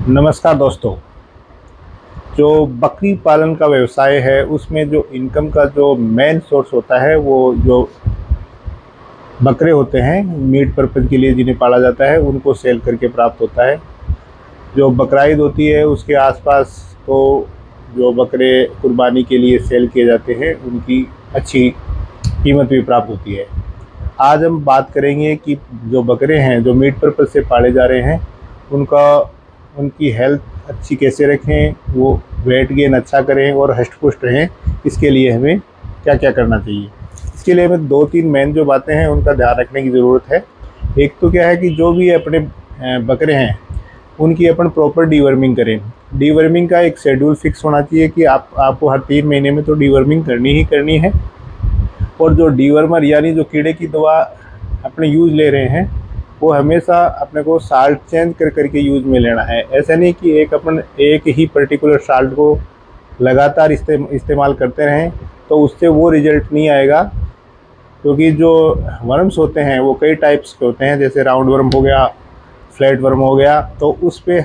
नमस्कार दोस्तों। जो बकरी पालन का व्यवसाय है उसमें जो इनकम का जो मेन सोर्स होता है वो जो बकरे होते हैं मीट पर्पज़ के लिए जिन्हें पाला जाता है उनको सेल करके प्राप्त होता है। जो बकरा ईद होती है उसके आसपास तो जो बकरे कुर्बानी के लिए सेल किए जाते हैं उनकी अच्छी कीमत भी प्राप्त होती है। आज हम बात करेंगे कि जो बकरे हैं जो मीट पर्पज़ से पाले जा रहे हैं उनकी हेल्थ अच्छी कैसे रखें, वो वेट गेन अच्छा करें और हष्ट-पुष्ट रहें, इसके लिए हमें क्या-क्या करना चाहिए। इसके लिए हमें 2-3 मेन जो बातें हैं उनका ध्यान रखने की ज़रूरत है। एक तो क्या है कि जो भी अपने बकरे हैं उनकी अपन प्रॉपर डीवर्मिंग करें। डीवर्मिंग का एक शेड्यूल फिक्स होना चाहिए कि आपको हर 3 महीने में तो डीवर्मिंग करनी ही करनी है। और जो डीवर्मर यानी जो कीड़े की दवा अपने यूज़ ले रहे हैं वो हमेशा अपने को साल्ट चेंज कर करके यूज़ में लेना है। ऐसा नहीं कि एक ही पर्टिकुलर साल्ट को लगातार इस्तेमाल करते रहें तो उससे वो रिज़ल्ट नहीं आएगा, क्योंकि जो वर्म्स होते हैं वो कई टाइप्स के होते हैं, जैसे राउंड वर्म हो गया, फ्लैट वर्म हो गया, तो उस पे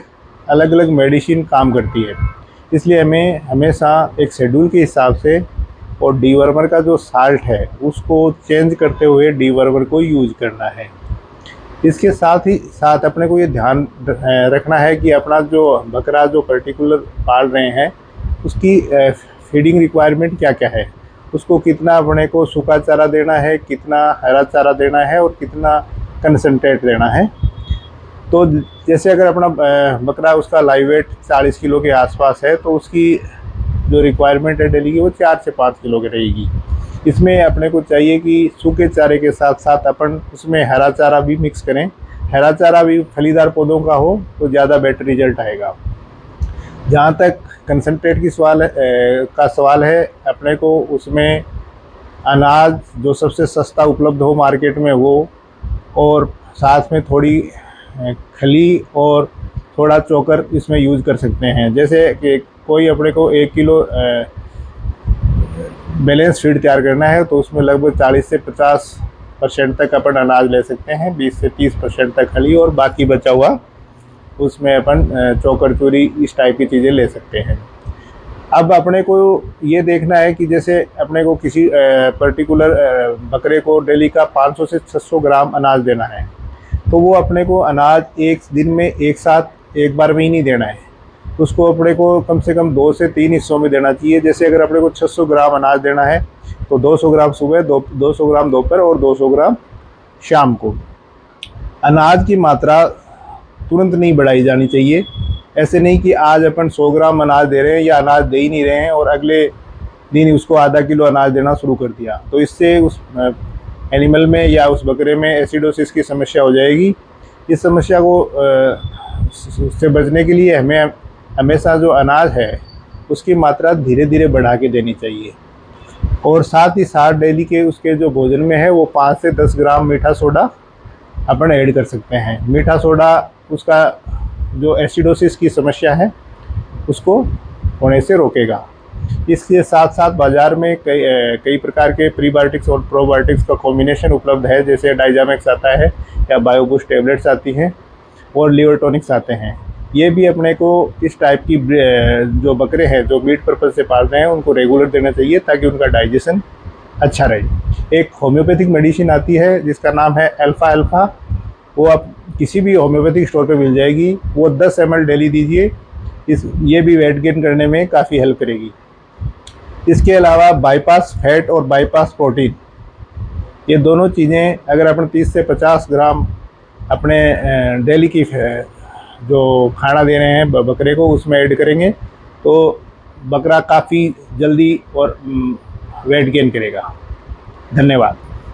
अलग अलग मेडिसिन काम करती है। इसलिए हमें हमेशा एक शेड्यूल के हिसाब से और डीवर्मर का जो साल्ट है उसको चेंज करते हुए डीवर्मर को यूज़ करना है। इसके साथ ही साथ अपने को ये ध्यान रखना है कि अपना जो बकरा जो पर्टिकुलर पाल रहे हैं उसकी फीडिंग रिक्वायरमेंट क्या-क्या है, उसको कितना अपने को सूखा चारा देना है, कितना हरा चारा देना है और कितना कंसंट्रेट देना है। तो जैसे अगर अपना बकरा उसका लाइव वेट 40 किलो के आसपास है तो उसकी जो रिक्वायरमेंट है डेली की वो 4 से 5 किलो की रहेगी। इसमें अपने को चाहिए कि सूखे चारे के साथ साथ अपन उसमें हरा चारा भी मिक्स करें। हरा चारा भी फलीदार पौधों का हो तो ज़्यादा बेटर रिजल्ट आएगा। जहाँ तक कंसंट्रेट की सवाल है, अपने को उसमें अनाज जो सबसे सस्ता उपलब्ध हो मार्केट में वो, और साथ में थोड़ी खली और थोड़ा चोकर इसमें यूज़ कर सकते हैं। जैसे कि कोई अपने को 1 किलो बैलेंस फीड तैयार करना है तो उसमें लगभग 40 से 50% तक अपन अनाज ले सकते हैं, 20 से 30% तक खली और बाकी बचा हुआ उसमें अपन चोकर चूरी इस टाइप की चीज़ें ले सकते हैं। अब अपने को ये देखना है कि जैसे अपने को किसी पर्टिकुलर बकरे को डेली का 500 से 600 ग्राम अनाज देना है, तो वो अपने को अनाज एक दिन में एक साथ एक बार में ही नहीं देना है, उसको अपने को कम से कम 2 से 3 हिस्सों में देना चाहिए। जैसे अगर अपने को 600 ग्राम अनाज देना है तो 200 ग्राम सुबह, 200 ग्राम दोपहर और 200 ग्राम शाम को। अनाज की मात्रा तुरंत नहीं बढ़ाई जानी चाहिए। ऐसे नहीं कि आज अपन 100 ग्राम अनाज दे रहे हैं या अनाज दे ही नहीं रहे हैं और अगले दिन उसको आधा किलो अनाज देना शुरू कर दिया, तो इससे उस एनिमल में या उस बकरे में एसिडोसिस की समस्या हो जाएगी। इस समस्या को से बचने के लिए हमें हमेशा जो अनाज है उसकी मात्रा धीरे धीरे बढ़ा के देनी चाहिए। और साथ ही साथ डेली के उसके जो भोजन में है वो 5 से 10 ग्राम मीठा सोडा अपन ऐड कर सकते हैं। मीठा सोडा उसका जो एसिडोसिस की समस्या है उसको होने से रोकेगा। इसके साथ साथ बाज़ार में कई प्रकार के प्रीबायोटिक्स और प्रोबायोटिक्स का कॉम्बिनेशन उपलब्ध है, जैसे डाइजामेक्स आता है या बायोबूस्ट टैबलेट्स आती हैं और लिवर टॉनिक्स आते हैं। ये भी अपने को इस टाइप की जो बकरे हैं जो मीट पर्पज़ से पाल रहे हैं उनको रेगुलर देना चाहिए ताकि उनका डाइजेशन अच्छा रहे। एक होम्योपैथिक मेडिसिन आती है जिसका नाम है अल्फ़ा, वो आप किसी भी होम्योपैथिक स्टोर पे मिल जाएगी। वो 10 ml डेली दीजिए, ये भी वेट गेन करने में काफ़ी हेल्प करेगी। इसके अलावा बाईपास फैट और बाईपास प्रोटीन, ये दोनों चीज़ें अगर अपन 30 से 50 ग्राम अपने डेली की जो खाना दे रहे हैं बकरे को उसमें ऐड करेंगे तो बकरा काफ़ी जल्दी और वेट गेन करेगा। धन्यवाद।